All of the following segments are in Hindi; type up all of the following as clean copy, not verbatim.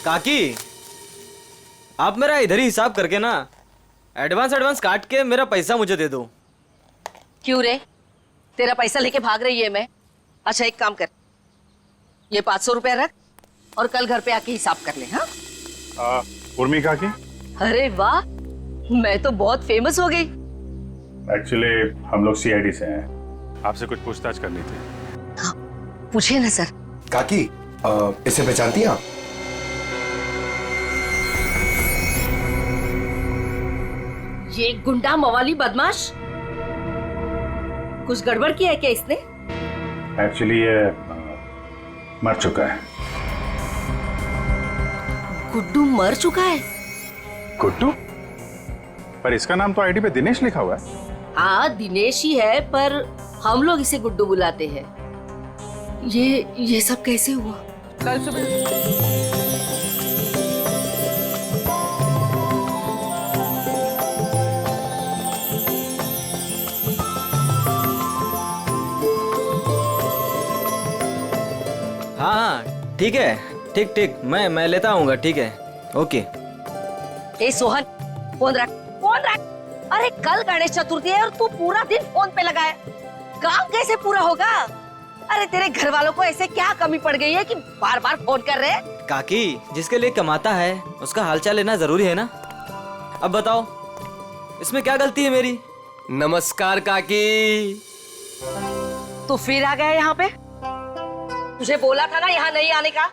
काकी, आप मेरा इधर ही हिसाब करके ना एडवांस काट के मेरा पैसा मुझे दे दो। क्यों रे, तेरा पैसा लेके भाग रही है मैं? अच्छा एक काम कर, ये 500 रुपया रख और कल घर पे आके हिसाब कर ले। हाँ उर्मी काकी, अरे वाह, मैं तो बहुत फेमस हो गई। एक्चुअली हम लोग सीआईडी से हैं, आपसे कुछ पूछताछ करनी थी। हाँ, पूछिए ना सर। काकी, इसे पहचानती हैं आप? ये गुंडा मवाली बदमाश, कुछ गड़बड़ किया है क्या इसने? एक्चुअली ये मर चुका है। गुड्डू मर चुका है? गुड्डू? पर इसका नाम तो आईडी पे दिनेश लिखा हुआ है। हाँ दिनेश ही है, पर हम लोग इसे गुड्डू बुलाते हैं। ये सब कैसे हुआ? कल सुबह हाँ ठीक है, ठीक मैं लेता आऊंगा। ठीक है, ओके। ए सोहन, फोन रख, फोन रख। अरे कल गणेश चतुर्थी है और तू पूरा दिन फोन पे लगा है, काम कैसे पूरा होगा? अरे तेरे घर वालों को ऐसे क्या कमी पड़ गई है कि बार बार फोन कर रहे हैं? काकी, जिसके लिए कमाता है उसका हालचाल लेना जरूरी है ना। अब बताओ, इसमें क्या गलती है मेरी? नमस्कार काकी। तू फिर आ गया यहाँ पे? तुझे बोला था ना यहाँ नहीं आने का।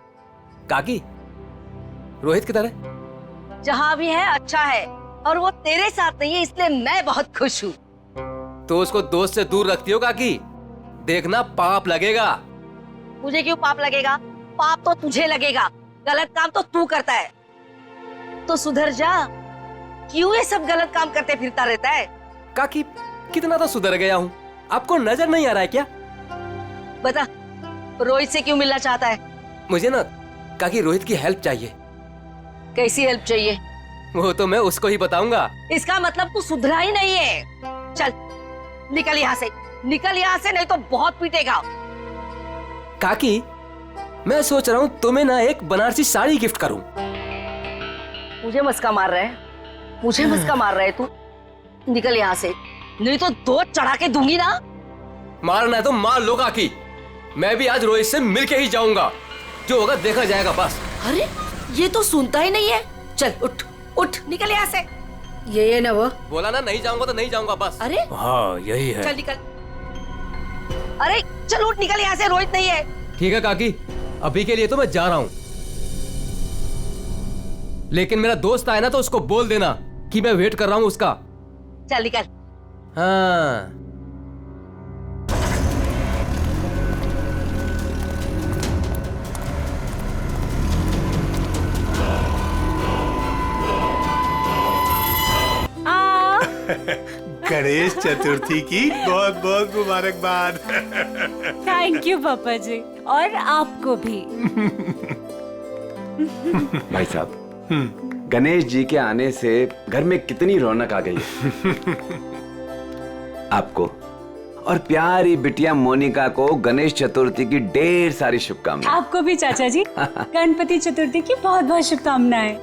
काकी, रोहित किधर है? जहाँ भी है अच्छा है, और वो तेरे साथ नहीं है, इसलिए मैं बहुत खुश हूँ। तो उसको दोस्त से दूर रखती हो काकी, देखना पाप लगेगा। मुझे क्यों पाप लगेगा? पाप तो तुझे लगेगा, गलत काम तो तू करता है। तो सुधर जा, क्यों ये सब गलत काम करते फिरता रहता है? काकी, कितना तो सुधर गया हूँ, आपको नजर नहीं आ रहा है क्या? बता, रोहित से क्यों मिलना चाहता है? मुझे ना काकी रोहित की हेल्प चाहिए। कैसी हेल्प चाहिए? वो तो मैं उसको ही बताऊंगा। इसका मतलब तू सुधरा ही नहीं है। चल निकल यहाँ से, निकल यहाँ से, नहीं तो बहुत पीटेगा। काकी, मैं सोच रहा हूँ तुम्हें ना एक बनारसी साड़ी गिफ्ट करूँ। मुझे मस्का मार रहा है, मुझे मस्का मार रहा है तू? निकल यहाँ से, नहीं तो दो चढ़ा के दूंगी ना। मारना है तो मार लो काकी, मैं भी आज रोहित से मिलके ही जाऊंगा, जो होगा देखा जाएगा बस। अरे ये तो सुनता ही नहीं है। चल उठ उठ, निकल यहाँ से। ये ना वो बोला ना नहीं जाऊंगा तो नहीं जाऊंगा बस। अरे हाँ यही है। चल निकल, अरे चल उठ, निकल यहाँ से, रोहित नहीं है। ठीक है काकी, अभी के लिए तो मैं जा रहा हूँ, लेकिन मेरा दोस्त आए ना तो उसको बोल देना कि मैं वेट कर रहा हूँ उसका। चल निकल। हाँ गणेश चतुर्थी की बहुत बहुत मुबारकबाद। थैंक यू पापा जी, और आपको भी। भाई साहब, गणेश जी के आने से घर में कितनी रौनक आ गई है। आपको और प्यारी बिटिया मोनिका को गणेश चतुर्थी की ढेर सारी शुभकामनाएं। आपको भी चाचा जी गणपति चतुर्थी की बहुत बहुत शुभकामनाएं।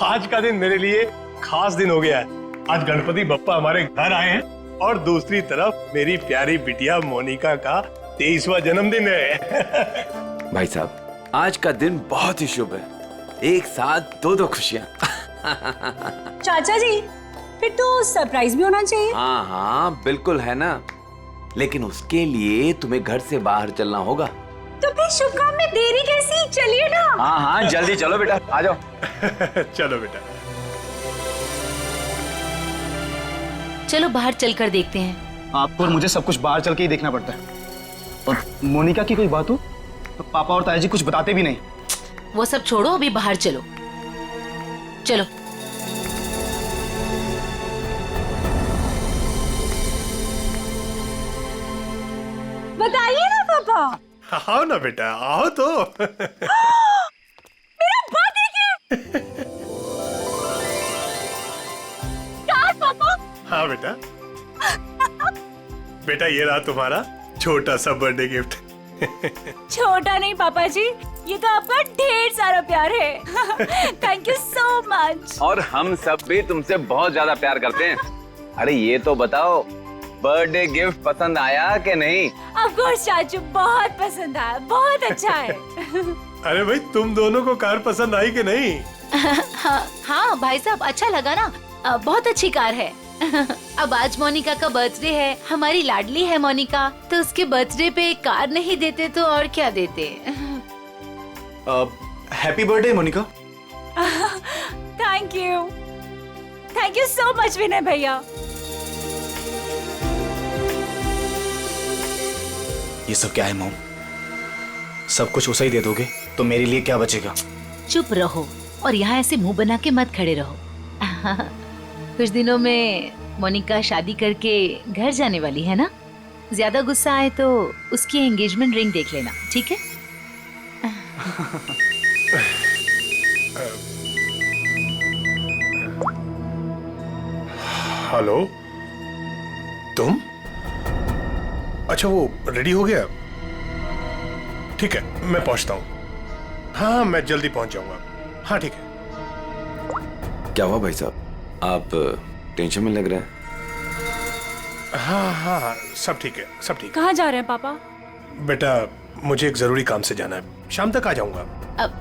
आज का दिन मेरे लिए खास दिन हो गया है। आज गणपति बप्पा हमारे घर आए हैं और दूसरी तरफ मेरी प्यारी बिटिया मोनिका का 23वां जन्मदिन है। भाई साहब, आज का दिन बहुत ही शुभ है, एक साथ दो खुशियां। चाचा जी, फिर तो सरप्राइज भी होना चाहिए। हाँ बिल्कुल है ना, लेकिन उसके लिए तुम्हें घर से बाहर चलना होगा। तो फिर शुभ काम में देरी कैसी? चलिए ना। हाँ जल्दी चलो बेटा, आ जाओ। चलो बेटा। चलो बाहर चलकर देखते हैं। आपको और मुझे सब कुछ बाहर चल के ही देखना पड़ता है, और मोनिका की कोई बात हो तो पापा और ताया जी कुछ बताते भी नहीं। वो सब छोड़ो, अभी बाहर चलो। चलो। बताइए ना पापा। आओ ना बेटा, आओ तो। मेरा बर्थडे गिफ्ट। पापा। हाँ बेटा, बेटा ये रहा तुम्हारा छोटा सा बर्थडे गिफ्ट। छोटा नहीं पापा जी, ये तो आपका ढेर सारा प्यार है। Thank you so much. और हम सब भी तुमसे बहुत ज्यादा प्यार करते हैं। अरे ये तो बताओ, बर्थडे गिफ्ट पसंद आया कि नहीं? ऑफ कोर्स चाचू, बहुत पसंद आया, बहुत अच्छा है। अरे भाई, तुम दोनों को कार पसंद आई कि नहीं? हाँ भाई साहब, अच्छा लगा ना, बहुत अच्छी कार है। अब आज मोनिका का बर्थडे है, हमारी लाडली है मोनिका, तो उसके बर्थडे पे कार नहीं देते तो और क्या देते। Happy birthday Monika. Thank you so much Vinay भैया। ये सब क्या है मॉम? सब कुछ उसे ही दे दोगे तो मेरे लिए क्या बचेगा? चुप रहो और यहाँ ऐसे मुंह बना के मत खड़े रहो। कुछ दिनों में मोनिका शादी करके घर जाने वाली है ना, ज्यादा गुस्सा आए तो उसकी एंगेजमेंट रिंग देख लेना, ठीक है? हेलो, तुम? अच्छा, वो रेडी हो गया? ठीक है, मैं पहुंचता हूँ। हाँ, मैं जल्दी पहुंच जाऊंगा। हाँ ठीक है। क्या हुआ भाई साहब, आप टेंशन में लग रहे हैं? हाँ हाँ हाँ, सब ठीक है, सब ठीक है। कहाँ जा रहे हैं पापा? बेटा, मुझे एक जरूरी काम से जाना है, शाम तक आ जाऊंगा।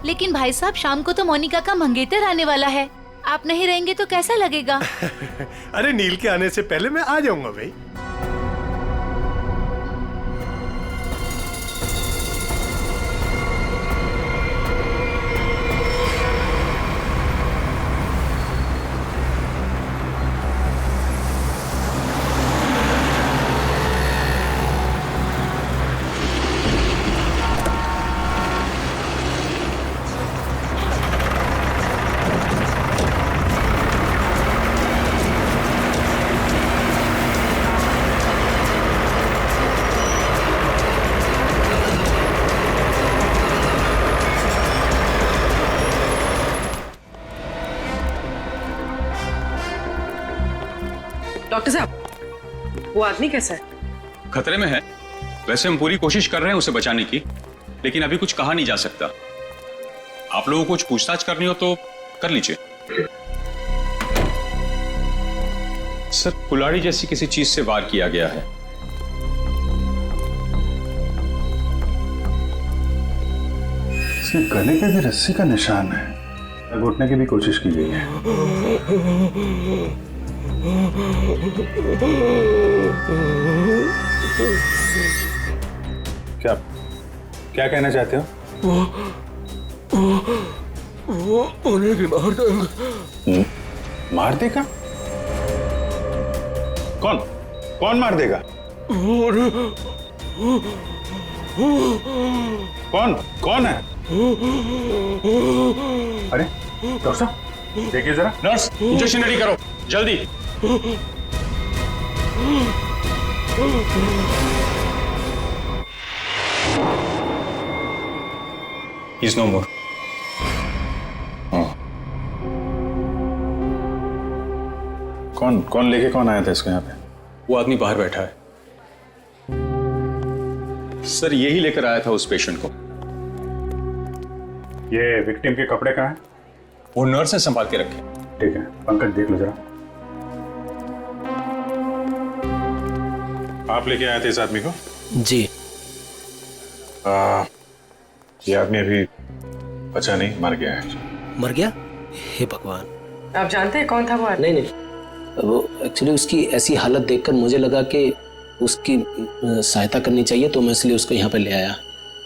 लेकिन भाई साहब, शाम को तो मोनिका का मंगेतर आने वाला है, आप नहीं रहेंगे तो कैसा लगेगा? अरे नील के आने से पहले मैं आ जाऊंगा भाई। डॉक्टर साहब, वो आदमी कैसा है? खतरे में है। वैसे हम पूरी कोशिश कर रहे हैं उसे बचाने की, लेकिन अभी कुछ कहा नहीं जा सकता। आप लोगों को कुछ पूछताछ करनी हो तो कर लीजिए। सर, कुल्हाड़ी जैसी किसी चीज से वार किया गया है। इसके गले पे भी रस्सी का निशान है, घुटने की भी कोशिश की गई है। क्या क्या कहना चाहते हो? वो उन्हें भी मार देगा। मार देगा? कौन कौन मार देगा? कौन कौन है? अरे डॉक्टर साहब, देखिए जरा। नर्स, इंजेक्शन रेडी करो जल्दी। He's no more. कौन लेके कौन आया था इसको यहाँ पे? वो आदमी बाहर बैठा है सर, यही लेकर आया था उस पेशेंट को। ये विक्टिम के कपड़े कहाँ हैं? वो नर्स ने संभाल के रखे। ठीक है, पंकज देख लो जरा। आप लेके आए थे इस आदमी को? जी। ये आदमी अभी बचा नहीं, मर गया है। मर गया? हे भगवान। आप जानते हैं कौन था वो आदमी? नहीं, वो एक्चुअली उसकी ऐसी हालत देखकर मुझे लगा कि उसकी सहायता करनी चाहिए, तो मैं इसलिए उसको यहाँ पे ले आया।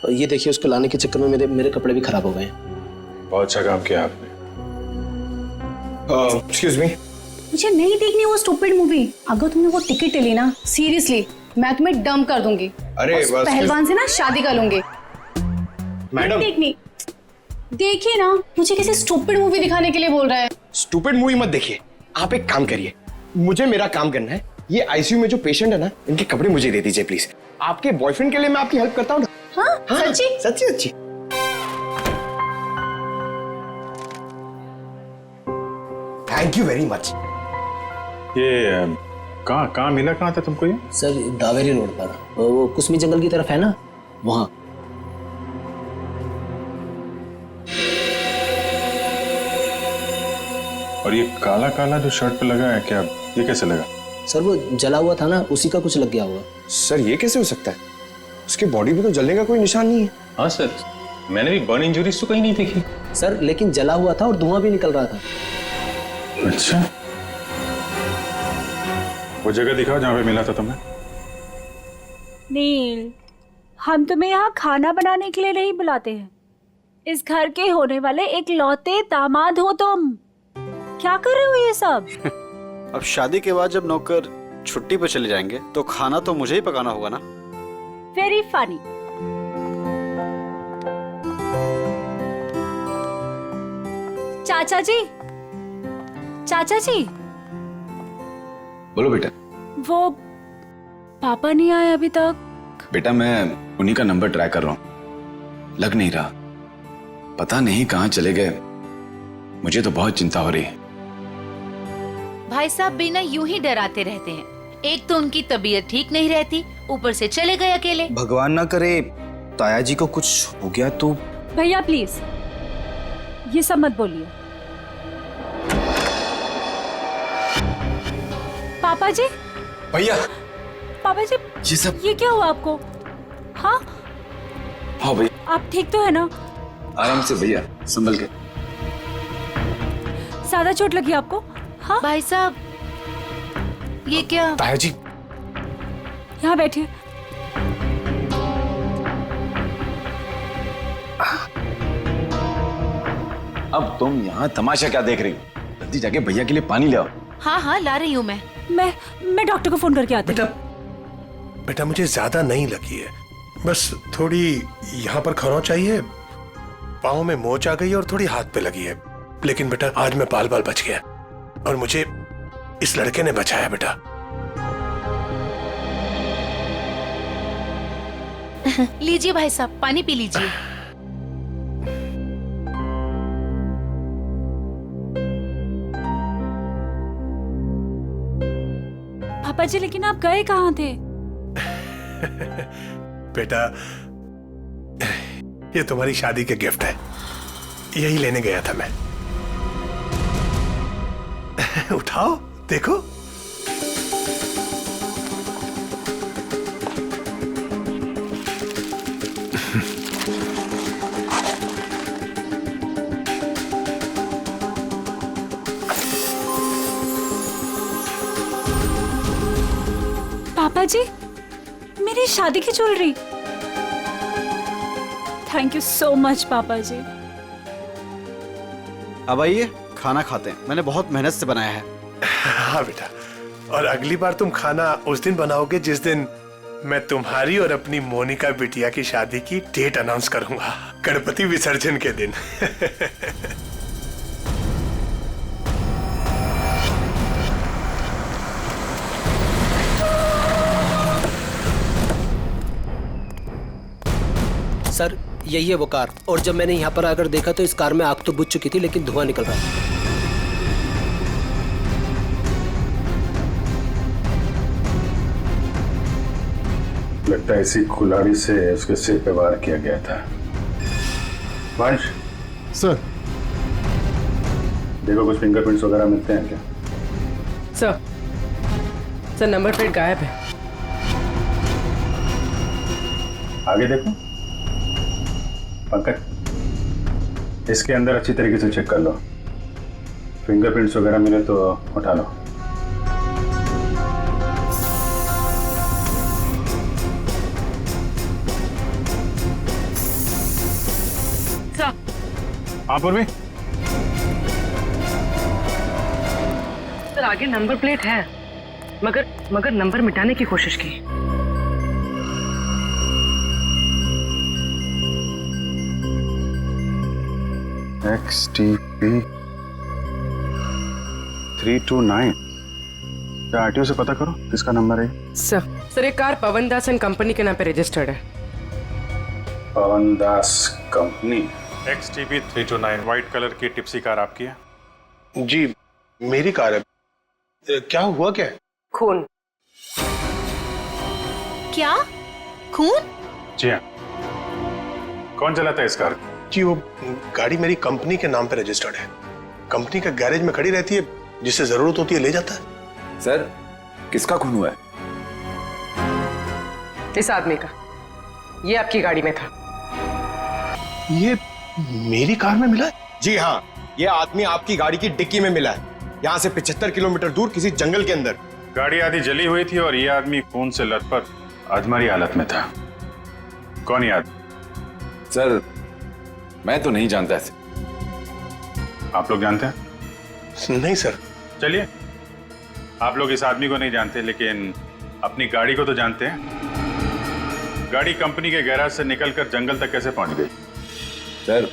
और ये देखिए, उसको लाने के चक्कर में मेरे कपड़े भी खराब हो गए। बहुत अच्छा काम किया आपने। एक्सक्यूज मी, मुझे नहीं देखनी वो स्टूपिड मूवी। अगर तुमने वो टिकट ले ली ना, सीरियसली मैं तुम्हें डंप कर दूंगी। अरे उस पहलवान से ना शादी कर लूंगी। मैडम, देखनी, देखिए ना, मुझे किसी स्टूपिड मूवी दिखाने के लिए बोल रहा है। स्टूपिड मूवी मत देखिए, आप एक काम करिए, मुझे मेरा काम करना है। ये आईसीयू में जो पेशेंट है ना, इनके कपड़े मुझे दे दीजिए प्लीज। आपके बॉयफ्रेंड के लिए मैं आपकी हेल्प करता हूँ ना। हाँ, सच्ची? सच्ची सच्ची। Thank you very much. ये कहाँ मिला, कहाँ था तुमको ये? सर, दावेरी रोड पर, वो कुसमी जंगल की तरफ है ना, वहाँ। और ये काला काला जो शर्ट पे लगा है, क्या ये कैसे लगा? सर वो जला हुआ था ना, उसी का कुछ लग गया होगा। सर ये कैसे हो सकता है? उसकी बॉडी पे तो जलने का कोई निशान नहीं है। हाँ सर, मैंने भी बर्न इंजरीज तो कहीं नहीं देखी। सर लेकिन जला हुआ था और धुआं भी निकल रहा था। अच्छा, वो जगह दिखाओ जहाँ पे मिला था तुम्हें। नील, हम तुम्हें यहाँ खाना बनाने के लिए नहीं बुलाते हैं। इस घर के होने वाले एक लौते दामाद हो तुम। क्या कर रहे हो ये सब? अब शादी के बाद जब नौकर छुट्टी पर चले जाएंगे तो खाना तो मुझे ही पकाना होगा ना। Very funny. चाचा जी, चाचा जी, बोलो बेटा। वो पापा नहीं आए अभी तक। बेटा मैं उन्हीं का नंबर ट्राई कर रहा हूँ, लग नहीं रहा। पता नहीं कहाँ चले गए, मुझे तो बहुत चिंता हो रही है। भाई साहब भी ना यूं ही डराते रहते हैं। एक तो उनकी तबीयत ठीक नहीं रहती, ऊपर से चले गए अकेले। भगवान ना करे ताया जी को कुछ हो गया तो। भैया प्लीज ये सब मत बोलिए। पापा जी, भैया, पापा जी, ये क्या हुआ आपको? हाँ हाँ भैया, आप ठीक तो है ना? आराम से भैया, संभल के। ज्यादा चोट लगी आपको? हाँ भाई साहब, ये क्या? ताया जी, यहाँ बैठिए। अब तुम यहाँ तमाशा क्या देख रही हो? जल्दी जाके भैया के लिए पानी ले आओ। हाँ हाँ ला रही हूँ मैं। मैं डॉक्टर को फोन करके आती हूँ। बेटा मुझे ज्यादा नहीं लगी है, बस थोड़ी यहाँ पर खरोंच चाहिए, पाँव में मोच आ गई और थोड़ी हाथ पे लगी है। लेकिन बेटा आज मैं बाल बाल बच गया और मुझे इस लड़के ने बचाया बेटा। लीजिए भाई साहब, पानी पी लीजिए। पापा जी लेकिन आप गए कहाँ थे? बेटा ये तुम्हारी शादी के गिफ्ट है, यही लेने गया था मैं। उठाओ देखो। पापा जी, मेरी शादी की jewellery. Thank you so much पापा जी। अब आइए खाना खाते हैं, मैंने बहुत मेहनत से बनाया है। हाँ बेटा, और अगली बार तुम खाना उस दिन बनाओगे जिस दिन मैं तुम्हारी और अपनी मोनिका बिटिया की शादी की डेट अनाउंस करूंगा, गणपति विसर्जन के दिन। सर यही है वो कार, और जब मैंने यहाँ पर आकर देखा तो इस कार में आग तो बुझ चुकी थी लेकिन धुआं निकल रहा था। लगता है इसी कुल्हाड़ी से उसके सिर पे वार किया गया था। वंश सर, देखो कुछ फिंगरप्रिंट्स वगैरह मिलते हैं क्या? सर नंबर प्लेट गायब है। आगे देखो पंकज, इसके अंदर अच्छी तरीके से चेक कर लो, फिंगरप्रिंट्स वगैरह मिले तो उठा लो। सर। हाँ पूर्वी। सर आगे नंबर प्लेट है, मगर नंबर मिटाने की कोशिश की। XTP 329, क्या आरटीओ से पता करो किसका नंबर है? सर ये car Pawan Das and company के नाम पे रजिस्टर्ड है। पवन दास कंपनी। XTP 329 व्हाइट कलर की टिप्सी कार आपकी है? जी मेरी कार है। क्या हुआ क्या? खून। क्या? खून? जी हाँ। कौन चलाता है इस कार? जी वो गाड़ी मेरी कंपनी के नाम पे रजिस्टर्ड है, कंपनी के गैरेज में खड़ी रहती है, जिसे जरूरत होती है ले जाता है। सर, किसका खून हुआ है? इस आदमी का। ये आपकी गाड़ी में था। ये मेरी कार में मिला है? जी हाँ, ये आदमी आपकी गाड़ी की डिक्की में मिला है, यहाँ से 75 किलोमीटर दूर किसी जंगल के अंदर। गाड़ी आधी जली हुई थी और ये आदमी खून से लथपथ अधमरी हालत में था। कौन ये आदमी? सर, मैं तो नहीं जानता ऐसे। आप लोग जानते हैं? नहीं सर। चलिए, आप लोग इस आदमी को नहीं जानते, लेकिन अपनी गाड़ी को तो जानते हैं। गाड़ी कंपनी के गैराज से निकलकर जंगल तक कैसे पहुंच गई? सर,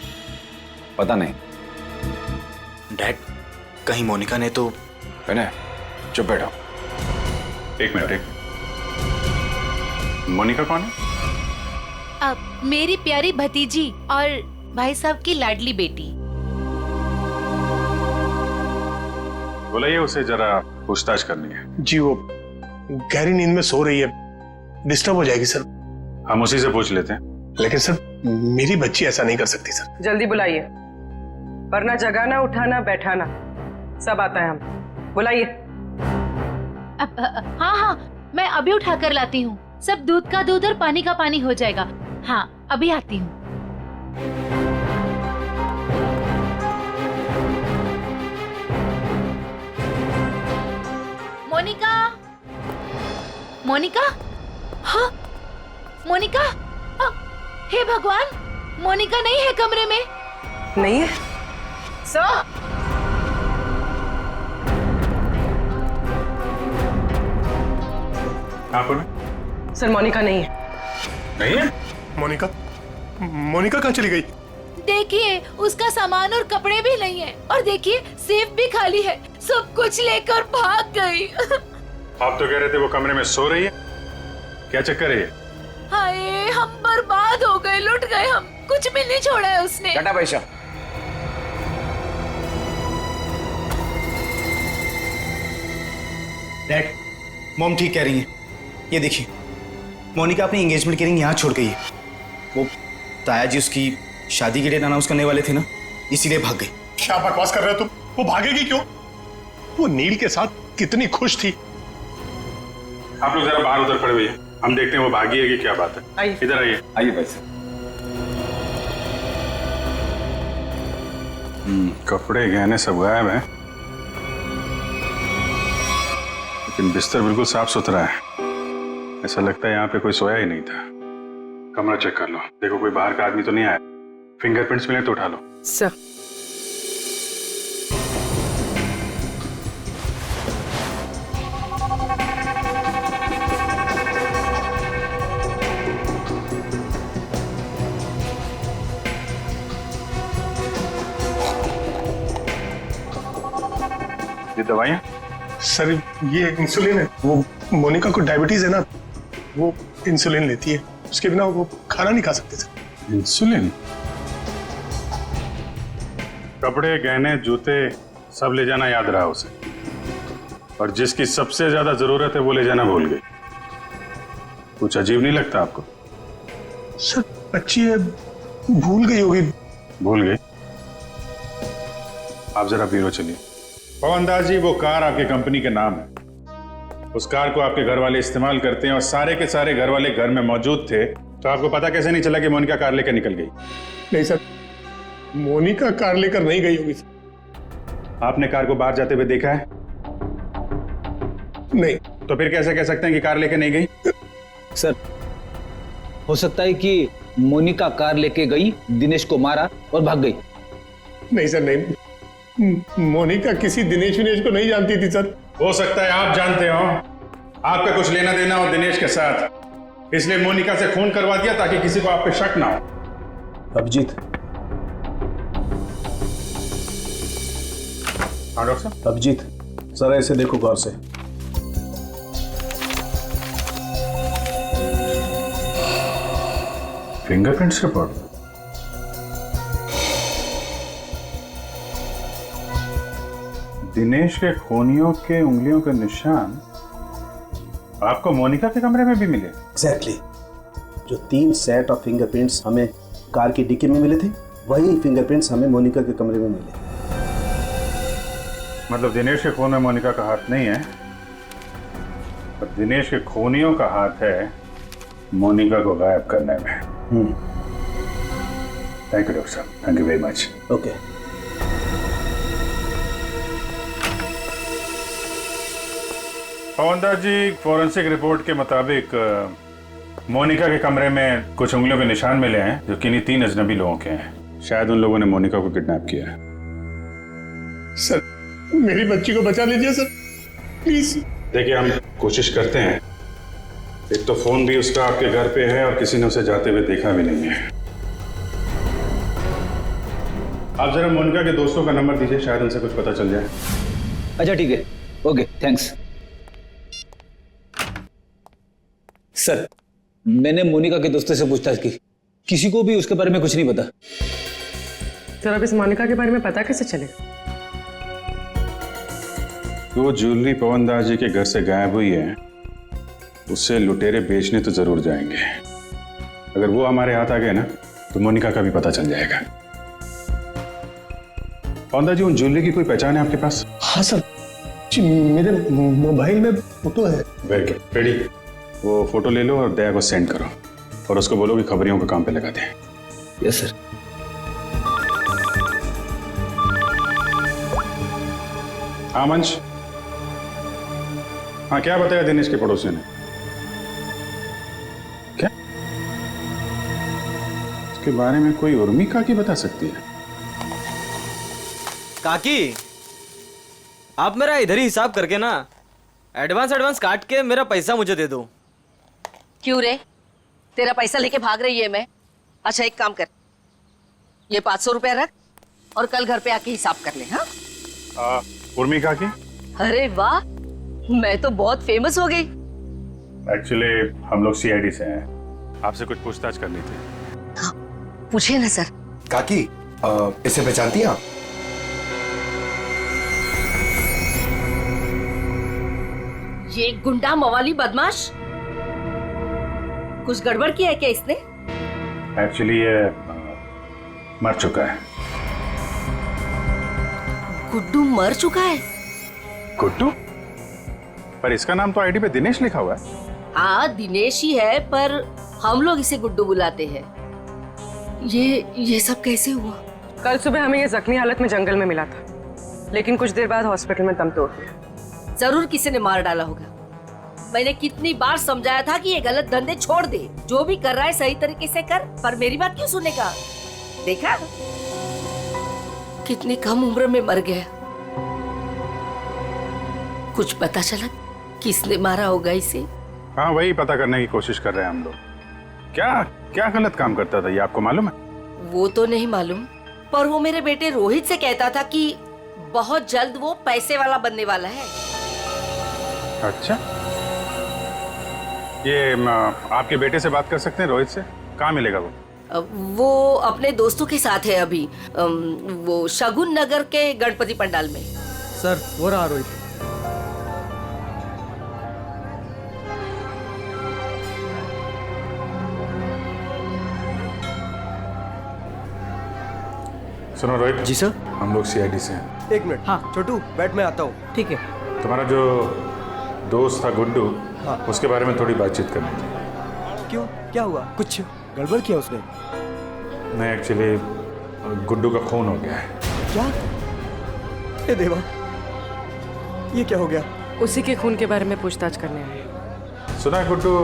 पता नहीं। डैड, कहीं मोनिका ने तो... विनय, चुप बैठो। एक मिनट। मोनिका कौन है? अब मेरी प्यारी भतीजी और भाई साहब की लाडली बेटी। बुलाइए उसे, जरा पूछताछ करनी है। जी, वो गहरी नींद में सो रही है, डिस्टर्ब हो जाएगी सर। हम उसी से पूछ लेते हैं। लेकिन सर, मेरी बच्ची ऐसा नहीं कर सकती सर। जल्दी बुलाइए, वरना जगाना, उठाना, बैठाना सब आता है हम। बुलाइए। हाँ, मैं अभी उठा कर लाती हूँ। सब दूध का दूध और पानी का पानी हो जाएगा। हाँ, अभी आती हूँ। मोनिका, मोनिका, हाँ, मोनिका, हे भगवान, मोनिका नहीं है कमरे में। नहीं है सर। आप सर, मोनिका नहीं है। नहीं है? मोनिका कहाँ चली गई? देखिए, उसका सामान और कपड़े भी नहीं है, और देखिए सेफ भी खाली है। सब कुछ लेकर भाग गई। आप तो कह रहे थे वो कमरे में सो रही है। क्या चक्कर है ये? हाय, हम बर्बाद हो गए, लुट गए हम। कुछ भी नहीं छोड़ा है उसने। टाटा पैसा। डैड, मॉम ठीक कह रही हैं। ये देखिए, मोनिका अपनी एंगेजमेंट की रिंग यहाँ छोड़ गई है। वो ताया जी उसकी शादी की डेट अनाउंस करने वाले थे ना, इसीलिए भाग गई। क्या बकवास कर रहे हो तुम? वो भागेगी क्यों? वो नील के साथ कितनी खुश थी। आप लोग जरा बाहर उधर खड़े हुए हैं, हम देखते हैं वो भागी है कि क्या बात है। इधर आइए। आइए पैसे। कपड़े गहने सब गायब हैं, लेकिन बिस्तर बिल्कुल साफ सुथरा है। ऐसा लगता है यहाँ पे कोई सोया ही नहीं था। कमरा चेक कर लो, देखो कोई बाहर का आदमी तो नहीं आया। फिंगरप्रिंट्स मिले तो उठा लो। सर, ये दवाइयाँ? सर, ये इंसुलिन है। वो मोनिका को डायबिटीज है ना, वो इंसुलिन लेती है। उसके बिना वो खाना नहीं खा सकते सर। इंसुलिन? कपड़े, गहने, जूते सब ले जाना याद रहा उसे, और जिसकी सबसे ज्यादा जरूरत है वो ले जाना भूल गई। कुछ अजीब नहीं लगता आपको? सर, बच्ची है, भूल गई होगी। भूल गई? आप जरा ब्यूरो चलिए। पवन दास जी, वो कार आपके कंपनी के नाम है। उस कार को आपके घर वाले इस्तेमाल करते हैं, और सारे के सारे घर वाले घर में मौजूद थे, तो आपको पता कैसे नहीं चला कि मोनिका कार लेकर निकल गई? नहीं सर, मोनिका कार लेकर नहीं गई होगी सर। आपने कार को बाहर जाते हुए देखा है? नहीं। तो फिर कैसे कह सकते हैं कि कार लेके नहीं गई? सर, हो सकता है कि मोनिका कार लेके गई, दिनेश को मारा और भाग गई। नहीं सर, नहीं। मोनिका किसी दिनेश को नहीं जानती थी सर। हो सकता है आप जानते हो, आपका कुछ लेना देना हो दिनेश के साथ, इसलिए मोनिका से खून करवा दिया ताकि किसी को आप पे शक ना हो। अभिजीत। हाँ डॉक्टर साहब। अभिजीत, जरा इसे देखो गौर से। Fingerprints report? दिनेश के खूनियों के उंगलियों के निशान आपको मोनिका के कमरे में भी मिले? एग्जैक्टली। जो 3 सेट ऑफ फिंगरप्रिंट्स हमें कार की डिक्की में मिले थे, वही फिंगरप्रिंट्स हमें मोनिका के कमरे में मिले। मतलब दिनेश के खून में मोनिका का हाथ नहीं है, पर दिनेश के खूनियों का हाथ है मोनिका को गायब करने में। थैंक यू डॉक्टर साहब, thank you very much. Okay. Pavan Das ji, forensic report के मुताबिक मोनिका के कमरे में कुछ उंगलियों के निशान मिले हैं जो किन्हीं 3 अजनबी लोगों के हैं। शायद उन लोगों ने मोनिका को किडनैप किया है। सर, मेरी बच्ची को बचा लीजिए सर, प्लीज। देखिए, हम कोशिश करते हैं। एक तो फोन भी उसका आपके घर पे है और किसी ने उसे जाते हुए देखा भी नहीं है। आप जरा मोनिका के दोस्तों का नंबर दीजिए, शायद उनसे कुछ पता चल जाए। अच्छा ठीक है, ओके थैंक्स। सर, मैंने मोनिका के दोस्तों से पूछताछ की, किसी को भी उसके बारे में कुछ नहीं पता। सर, अब इस मोनिका के बारे में पता कैसे चलेगा? वो ज्वेलरी पवन दास जी के घर से गायब हुई है, उससे लुटेरे बेचने तो जरूर जाएंगे। अगर वो हमारे हाथ आ गए ना, तो मोनिका का भी पता चल जाएगा। पवन दास जी, उन ज्वेलरी की कोई पहचान है आपके पास? हाँ सर जी, मेरे मोबाइल में फोटो है। Very good, ready. वो फोटो ले लो और दया को सेंड करो और उसको बोलो कि खबरियों को काम पे लगा दें। Yes sir. हाँ मंच, हाँ क्या बताया दिनेश के पड़ोसी ने? क्या उसके बारे में कोई उर्मी काकी बता सकती है? काकी, आप मेरा इधर ही हिसाब करके ना एडवांस काट के मेरा पैसा मुझे दे दो। क्यों रे, तेरा पैसा लेके भाग रही है मैं? अच्छा एक काम कर, ये 500 रुपया रख और कल घर पे आके हिसाब कर ले। हाँ उर्मी काकी? अरे वाह, मैं तो बहुत फेमस हो गई। एक्चुअली हम लोग सीआईडी से हैं, आपसे कुछ पूछताछ करनी थी। हाँ, पूछे ना सर। काकी, इसे पहचानती हैं आप? ये गुंडा मवाली बदमाश, कुछ गड़बड़ किया है क्या इसने? एक्चुअली ये मर चुका है। गुड्डू मर चुका है? गुड्डू? पर इसका नाम तो आईडी पे दिनेश लिखा हुआ है। हाँ दिनेश ही है, पर हम लोग इसे गुड्डू बुलाते हैं। ये सब कैसे हुआ? कल सुबह हमें ये जख्मी हालत में जंगल में मिला था, लेकिन कुछ देर बाद हॉस्पिटल में दम तोड़ दिया। जरूर किसी ने मार डाला होगा। मैंने कितनी बार समझाया था कि ये गलत धंधे छोड़ दे, जो भी कर रहा है सही तरीके से कर, पर मेरी बात क्यों सुनेगा? देखा कितनी कम उम्र में मर गया। कुछ पता चला किसने मारा होगा इसे? हाँ, वही पता करने की कोशिश कर रहे हैं हम लोग। क्या क्या गलत काम करता था ये आपको मालूम है? वो तो नहीं मालूम, पर वो मेरे बेटे रोहित से कहता था कि बहुत जल्द वो पैसे वाला बनने वाला है। अच्छा, ये आपके बेटे से बात कर सकते हैं रोहित से? कहाँ मिलेगा वो? वो अपने दोस्तों के साथ है अभी, वो शगुन नगर के गणपति पंडाल में। सर, वो रहा रोहित। सुनो रोहित जी सर। हम लोग सीआईडी से हैं। एक मिनट। हाँ छोटू, बैठ, मैं आता हूँ। ठीक है। तुम्हारा जो दोस्त था गुड्डू, हाँ। उसके बारे में थोड़ी बातचीत करनी थी। क्यों, क्या हुआ? कुछ गड़बड़ किया उसने? नहीं, एक्चुअली गुड्डू का खून हो गया है। क्या? ए देवा, ये क्या हो गया? उसी के खून के बारे में पूछताछ करने आए। सुना है गुड्डू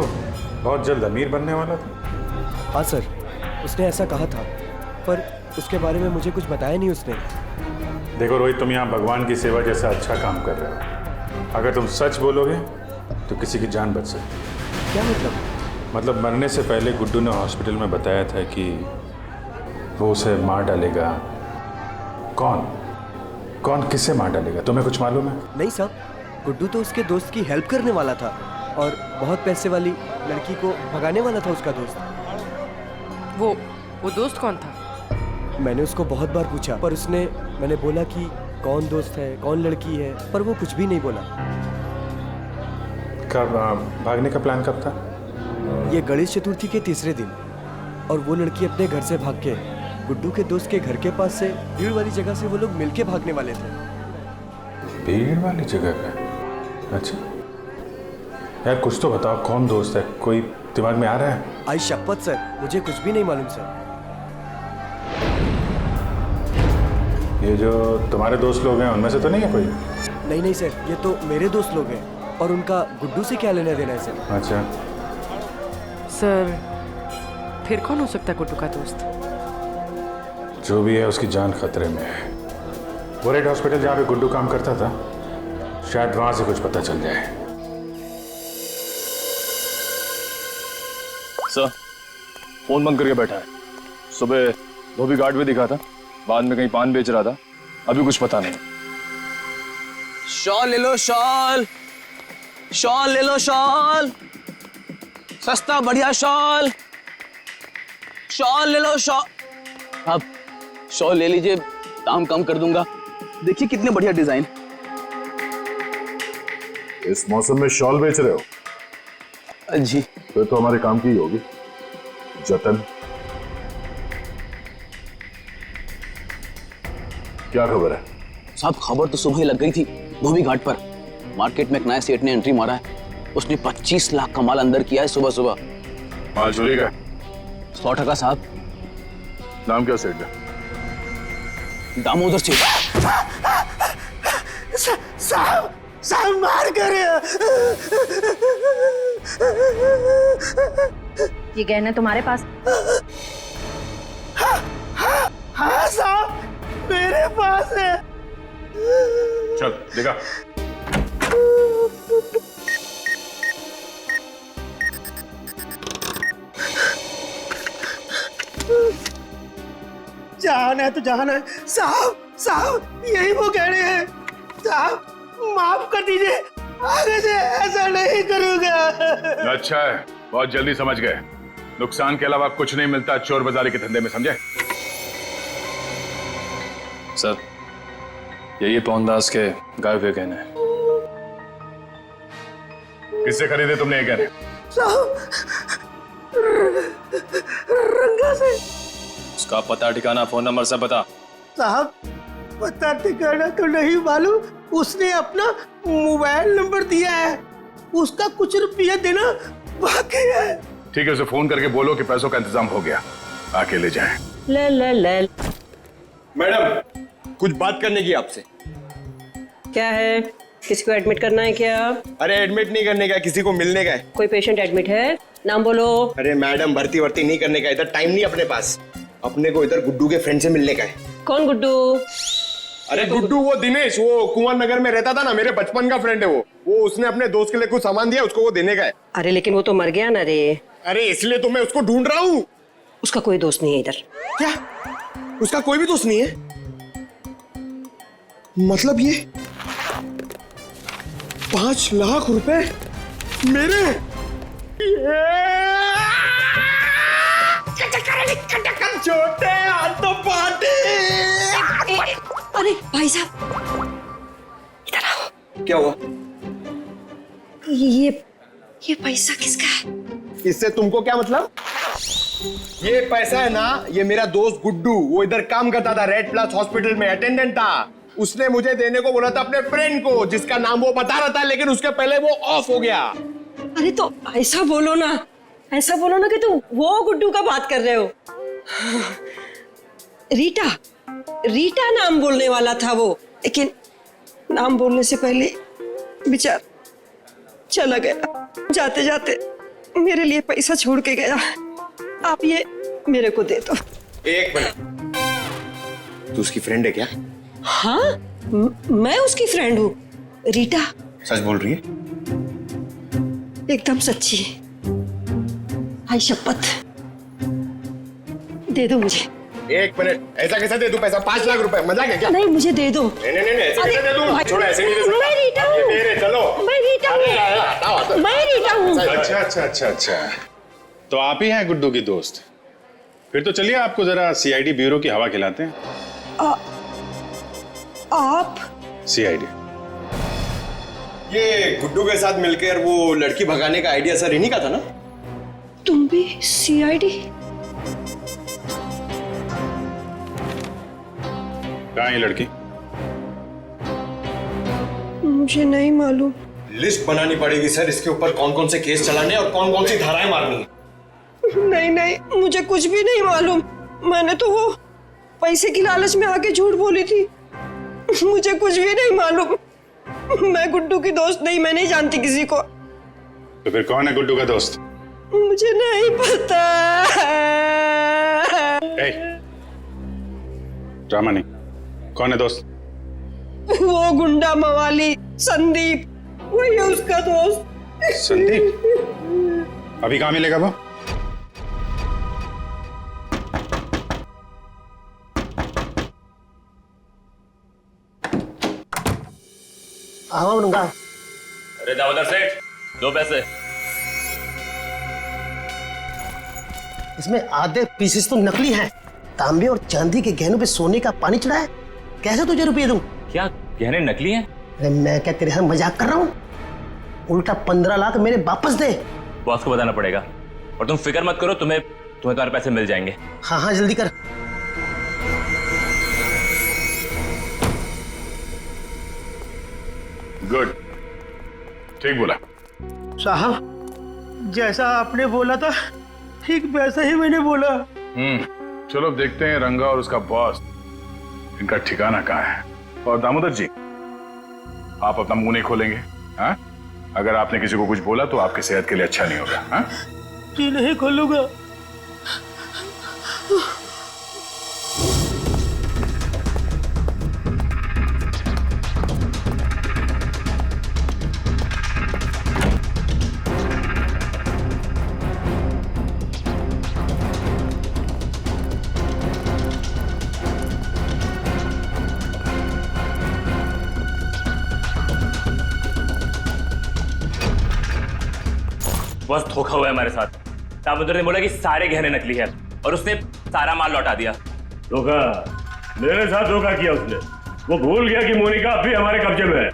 बहुत जल्द अमीर बनने वाला था। हाँ सर, उसने ऐसा कहा था, पर उसके बारे में मुझे कुछ बताया नहीं उसने। देखो रोहित, तुम यहाँ भगवान की सेवा जैसा अच्छा काम कर रहे हो। अगर तुम सच बोलोगे तो किसी की जान बच सकती है। क्या मतलब? मतलब मरने से पहले गुड्डू ने हॉस्पिटल में बताया था कि वो उसे मार डालेगा। कौन किससे मार डालेगा, तुम्हें कुछ मालूम है? नहीं साहब, गुड्डू तो उसके दोस्त की हेल्प करने वाला था और बहुत पैसे वाली लड़की को भगाने वाला था उसका दोस्त। वो दोस्त कौन था? मैंने उसको बहुत बार पूछा, पर मैंने बोला कि कौन दोस्त है, कौन लड़की है, पर वो कुछ भी नहीं बोला। कब भागने का प्लान कब था? ये गणेश चतुर्थी के तीसरे दिन, और वो लड़की अपने घर से भाग के गुड्डू के दोस्त के घर के पास से भीड़ वाली जगह से वो लोग मिलके भागने वाले थे। भीड़ वाली जगह पे? अच्छा यार, कुछ तो बताओ, कौन दोस्त है? कोई दिमाग में आ रहा है? आई शपथ सर, मुझे कुछ भी नहीं मालूम सर। ये जो तुम्हारे दोस्त लोग हैं उनमें से तो नहीं है कोई? नहीं नहीं सर, ये तो मेरे दोस्त लोग हैं और उनका गुड्डू से क्या लेना देना है सर। अच्छा, सर फिर कौन हो सकता है गुड्डू का दोस्त? जो भी है उसकी जान खतरे में है। वो रेड हॉस्पिटल जहाँ पे गुड्डू काम करता था, शायद वहां से कुछ पता चल जाए। सर, फोन बंद करके बैठा है। सुबह धोबी घाट पे दिखा था, बाद में कहीं पान बेच रहा था, अभी कुछ पता नहीं। शॉल ले लो, शॉल शॉल ले लो, शॉल सस्ता बढ़िया शॉल, शॉल ले लो, शॉल। आप शॉल ले लीजिए, दाम कम कर दूंगा। देखिए कितने बढ़िया डिजाइन। इस मौसम में शॉल बेच रहे हो? जी। फिर तो हमारे काम की ही होगी। जतन, क्या खबर है? साहब खबर तो सुबह ही लग गई थी धोबी घाट पर। मार्केट में एक नए सेठ ने एंट्री मारा है। उसने 25 लाख का माल अंदर किया है सुबह सुबह। माल चोरी का? 100% साहब। नाम क्या सेठ का? दामोदर सेठ। साहब, साहब मार कर। ये गहने तुम्हारे पास? हाँ साहब, मेरे पास है। चल देखा। जान है तो जान है साहब। साहब यही वो गहने हैं साहब, माफ कर दीजिए, आगे से ऐसा नहीं करूंगा। अच्छा है, बहुत जल्दी समझ गए। नुकसान के अलावा कुछ नहीं मिलता चोर बाजारी के धंधे में, समझे? सर, यही पवनदास के गाय हुए गहने हैं। किससे खरीदे तुमने ये गहने? साहब, रंगा से। उसका पता ठिकाना, फोन नंबर सब बता। साहब पता ठिकाना तो नहीं मालूम, उसने अपना मोबाइल नंबर दिया है, उसका कुछ रुपया देना बाकी है। ठीक है, उसे फोन करके बोलो कि पैसों का इंतजाम हो गया, आके ले जाए। ले ले ले। मैडम, कुछ बात करने की आपसे। क्या है? किसी को एडमिट करना है क्या? अरे एडमिट नहीं करने का, किसी को मिलने का है। कोई पेशेंट एडमिट है? नाम बोलो। अरे मैडम, भर्ती वर्ती नहीं करने का, इधर टाइम नहीं अपने पास। अपने को इधर गुड्डू के फ्रेंड से मिलने का है। कौन गुड्डू? अरे गुड्डू वो दिनेश, वो कुंवर नगर में रहता था ना, मेरे बचपन का फ्रेंड है वो उसने अपने दोस्त के लिए कुछ सामान दिया, उसको वो देने का है। अरे लेकिन वो तो मर गया ना रे। अरे इसलिए तो मैं उसको ढूंढ रहा हूँ। उसका कोई दोस्त नहीं है इधर। क्या? उसका कोई भी दोस्त नहीं है? मतलब ये 5 लाख रुपए मेरे? छोटे हाथ तो पाटे। अरे भाई साहब, इधर आओ। क्या हुआ? ये पैसा किसका है? इससे तुमको क्या मतलब? ये पैसा है ना, ये मेरा दोस्त गुड्डू, वो इधर काम करता था, रेड प्लस हॉस्पिटल में अटेंडेंट था। उसने मुझे देने को बोला था अपने फ्रेंड को, जिसका नाम वो बता रहा था, लेकिन उसके पहले वो ऑफ हो गया। अरे तो ऐसा बोलो ना, ऐसा बोलो ना कि तुम वो गुड्डू का बात कर रहे हो। रीटा, रीटा नाम बोलने वाला था वो, लेकिन नाम बोलने से पहले बेचारा चला गया। जाते जाते मेरे लिए पैसा छोड़ के गया। आप ये मेरे को दे दो। एक मिनट, तू उसकी फ्रेंड है क्या? हाँ, मैं उसकी फ्रेंड हूँ। रीटा सच बोल रही है? एकदम सच्ची। आई शपथ, दे दो मुझे। एक मिनट, ऐसा कैसे दे दूं पैसा? 5 लाख रुपए, मजाक है क्या? नहीं, मुझे दे दो। नहीं, ऐसे कैसे दे दूं? छोड़ो, ऐसे नहीं दे सकता। मैं रीटा हूँ। ये मेरे, चलो। मैं रीटा हूँ। मैं रीटा हूँ। अच्छा, तो आप ही हैं गुड्डू की दोस्त? फिर तो चलिए आपको जरा सीआईडी ब्यूरो की हवा खिलाते हैं। आप? सीआईडी। ये गुड्डू के साथ मिलकर वो लड़की भगाने का आइडिया सर इन्हीं का था ना? तुम भी सीआईडी? कहाँ है ये लड़की? मुझे नहीं मालूम। लिस्ट बनानी पड़ेगी सर, इसके ऊपर कौन कौन से केस चलाने और कौन कौन सी धाराएं मारनी है। नहीं नहीं, मुझे कुछ भी नहीं मालूम। मैंने तो वो पैसे की लालच में आके झूठ बोली थी। मुझे कुछ भी नहीं मालूम। मैं गुड्डू की दोस्त नहीं, मैं नहीं जानती किसी को। तो फिर कौन है गुड्डू का दोस्त? मुझे नहीं पता। ड्रामा नहीं, कौन है दोस्त? वो गुंडा मवाली संदीप, वही है उसका दोस्त। संदीप? अभी कहाँ मिलेगा वो? आऊंगा। अरे दामोदर सेठ, 2 पैसे। इसमें आधे पीसेस तो नकली हैं। तांबे और चांदी के गहनों पे सोने का पानी चढ़ा है। कैसे तुझे रुपये दूं? क्या गहने नकली हैं? अरे मैं क्या तेरे साथ मजाक कर रहा हूँ? उल्टा 15 लाख मेरे वापस दे। बॉस को बताना पड़ेगा। और तुम फिक्र मत करो, तुम्हें तुम्हारे पैसे मिल जाएंगे। हाँ हाँ जल्दी कर। गुड, ठीक बोला साहब। जैसा आपने बोला था ठीक वैसा ही मैंने बोला। चलो देखते हैं रंगा और उसका बॉस, इनका ठिकाना कहाँ है। और दामोदर जी, आप अपना मुंह नहीं खोलेंगे, हाँ? अगर आपने किसी को कुछ बोला तो आपकी सेहत के लिए अच्छा नहीं होगा, हाँ? जी नहीं खोलूंगा। बस धोखा हुआ है हमारे साथ। दामोदर ने बोला कि सारे गहने नकली है और उसने सारा माल लौटा दिया। धोखा? मेरे साथ धोखा किया उसने। वो भूल गया कि मोनिका अब भी हमारे कब्जे में है।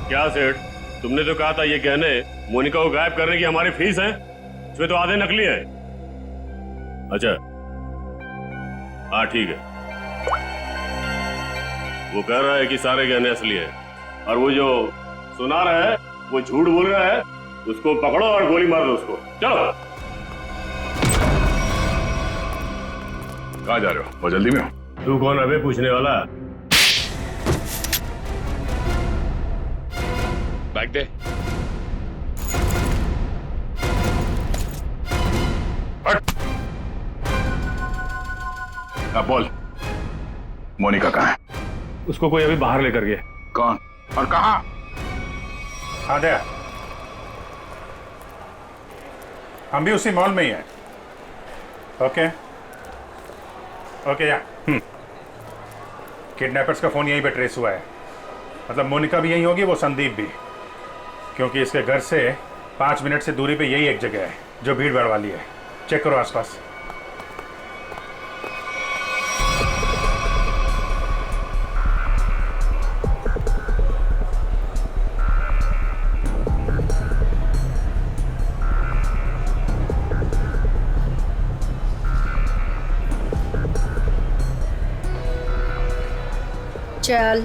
क्या सेठ, तुमने तो कहा था ये गहने मोनिका को गायब करने की हमारी फीस है, इसमें तो आधे नकली है। अच्छा हाँ ठीक है। वो कह रहा है कि सारे गहने असली है और वो जो सुना रहा है वो झूठ बोल रहा है। उसको पकड़ो और गोली मार दो उसको। चलो। कहाँ जा रहे हो? बहुत जल्दी में हो? तू कौन है बे पूछने वाला? बैग दे। अब बोल, मोनिका कहाँ है? उसको कोई अभी बाहर लेकर गया। कौन और कहाँ? आद्या, हम भी उसी मॉल में ही हैं। ओके ओके या किडनैपर्स का फोन यहीं पे ट्रेस हुआ है। मतलब मोनिका भी यहीं होगी, वो संदीप भी, क्योंकि इसके घर से 5 मिनट से दूरी पे यही एक जगह है जो भीड़ भाड़ वाली है। चेक करो आसपास। चल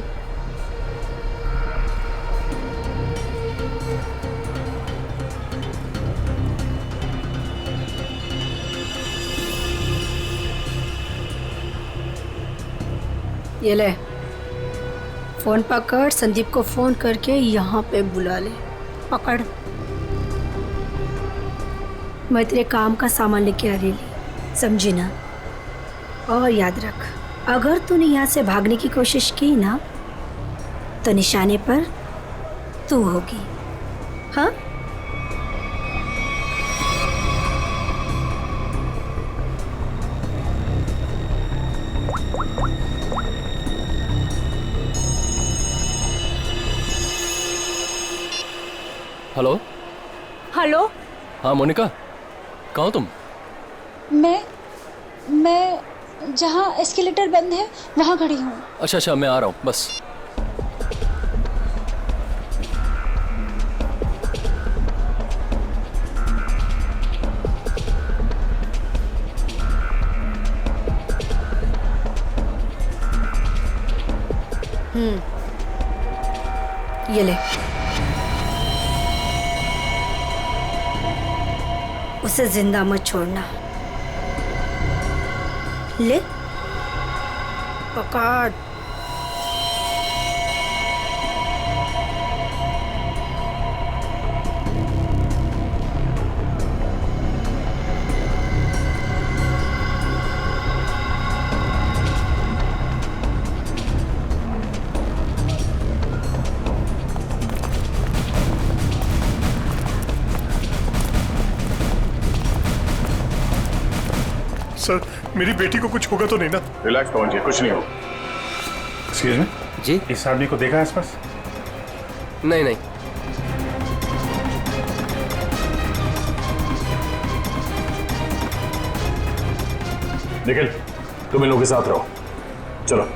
ये ले फोन पकड़, संदीप को फोन करके यहाँ पे बुला ले। पकड़। मैं तेरे काम का सामान लेके आ रही, समझी ना? और याद रख, अगर तूने यहाँ से भागने की कोशिश की ना तो निशाने पर तू होगी। हाँ? हेलो। हेलो। हाँ मोनिका, कहाँ हो तुम? मैं जहाँ एस्केलेटर बंद है वहाँ खड़ी हूँ। अच्छा अच्छा, मैं आ रहा हूँ बस। ये ले। उसे जिंदा मत छोड़ना। ले पकड़। सर, मेरी बेटी को कुछ होगा तो नहीं ना? रिलैक्स पवन जी, कुछ नहीं होगा। एक्सक्यूज मी जी, इस आदमी को देखा आसपास? नहीं नहीं। निखिल, तुम इन लोगों के साथ रहो, चलो।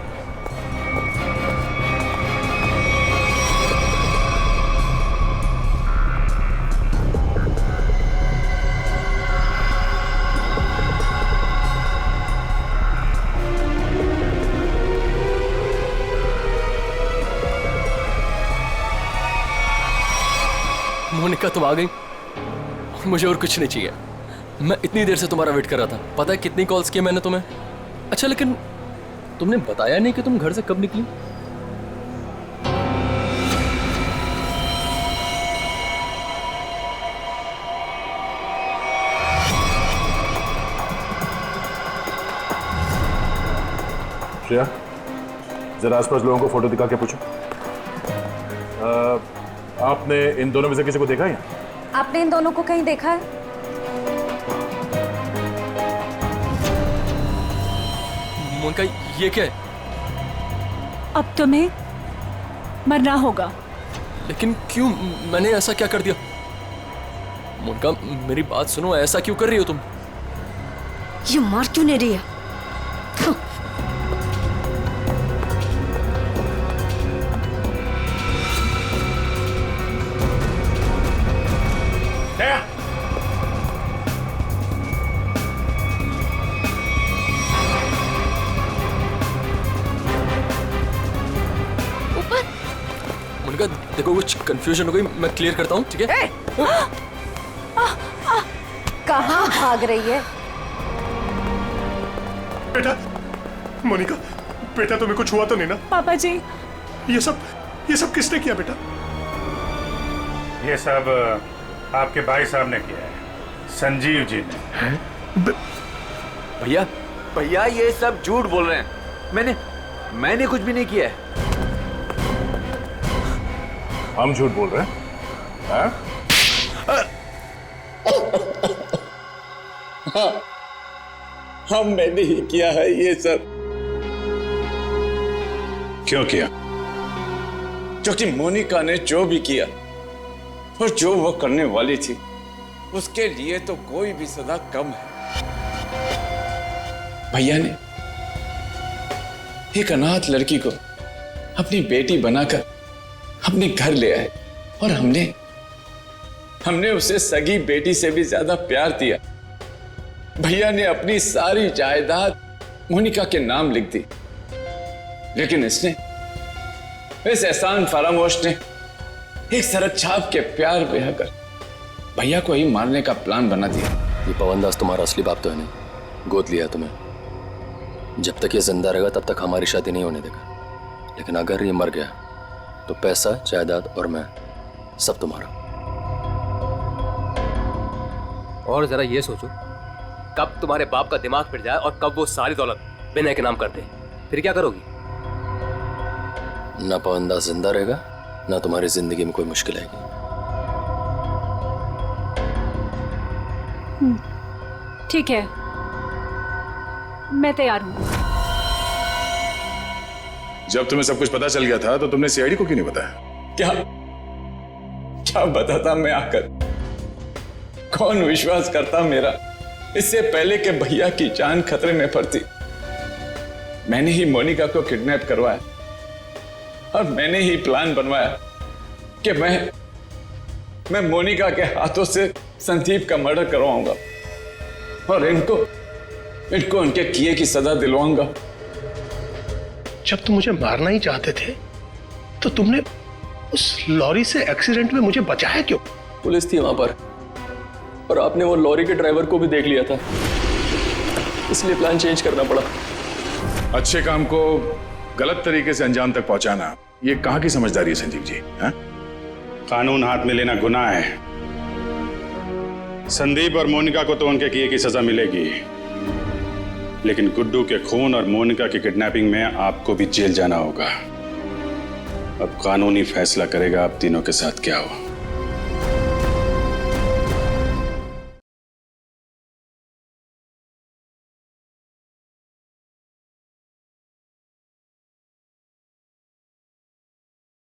मोनिका, तुम आ गई। मुझे और कुछ नहीं चाहिए। मैं इतनी देर से तुम्हारा वेट कर रहा था। पता है कितनी कॉल्स किए मैंने तुम्हें। अच्छा, लेकिन तुमने बताया नहीं कि तुम घर से कब निकली। श्रेया, जरा आसपास लोगों को फोटो दिखा के पूछो। आपने इन दोनों में से किसी को देखा है? आपने इन दोनों को कहीं देखा है? मोनिका, ये क्या है? अब तुम्हें मरना होगा। लेकिन क्यों? मैंने ऐसा क्या कर दिया? मोनिका, मेरी बात सुनो, ऐसा क्यों कर रही हो तुम? ये मार क्यों नहीं रही है? देखो, कुछ कंफ्यूजन हो गई, मैं क्लियर करता हूँ, ठीक है? कहाँ भाग रही है? बेटा, मोनिका, बेटा तुम्हें कुछ हुआ तो नहीं ना? पापा जी, ये सब किसने किया बेटा? ये सब आपके भाई साहब ने किया है, संजीव जी ने। भैया, भैया ये सब झूठ बोल रहे हैं। मैंने कुछ भी नहीं किया है। हम झूठ बोल रहे हैं? हाँ? हाँ, हमने ही किया है ये सब। क्यों किया? क्योंकि मोनिका ने जो भी किया और जो वो करने वाली थी, उसके लिए तो कोई भी सजा कम है। भैया ने एक अनाथ लड़की को अपनी बेटी बनाकर अपने घर ले आए और हमने उसे सगी बेटी से भी ज्यादा प्यार दिया। भैया ने अपनी सारी जायदाद मोनिका के नाम लिख दी, लेकिन इस एहसान फरामोश ने एक सरक छाप के प्यार बहाकर भैया को ही मारने का प्लान बना दिया। ये पवनदास तुम्हारा असली बाप तो है नहीं, गोद लिया तुम्हें। जब तक ये जिंदा रहेगा तब तक हमारी शादी नहीं होने देगा, लेकिन अगर ये मर गया तो पैसा, जायदाद और मैं सब तुम्हारा। और जरा ये सोचो, कब तुम्हारे बाप का दिमाग फिर जाए और कब वो सारी दौलत विनय के नाम कर दे, फिर क्या करोगी? ना पवनदास जिंदा रहेगा, ना तुम्हारी जिंदगी में कोई मुश्किल आएगी। ठीक है, मैं तैयार हूँ। जब तुम्हें सब कुछ पता चल गया था तो तुमने सीआईडी को क्यों नहीं बताया? क्या बताता मैं आकर? कौन विश्वास करता मेरा? इससे पहले कि भैया की जान खतरे में पड़ती, मैंने ही मोनिका को किडनैप करवाया और मैंने ही प्लान बनवाया कि मैं मोनिका के हाथों से संदीप का मर्डर करवाऊंगा और इनको उनके किए की सजा दिलवाऊंगा। जब तुम मुझे मारना ही चाहते थे तो तुमने उस लॉरी से एक्सीडेंट में मुझे बचाया क्यों? पुलिस थी वहां पर और आपने वो लॉरी के ड्राइवर को भी देख लिया था, इसलिए प्लान चेंज करना पड़ा। अच्छे काम को गलत तरीके से अंजाम तक पहुंचाना, ये कहां की समझदारी है संजीव जी? हा? कानून हाथ में लेना गुनाह है। संदीप और मोनिका को तो उनके किए की सजा मिलेगी, लेकिन गुड्डू के खून और मोनिका की किडनैपिंग में आपको भी जेल जाना होगा। अब कानूनी फैसला करेगा आप तीनों के साथ क्या हो।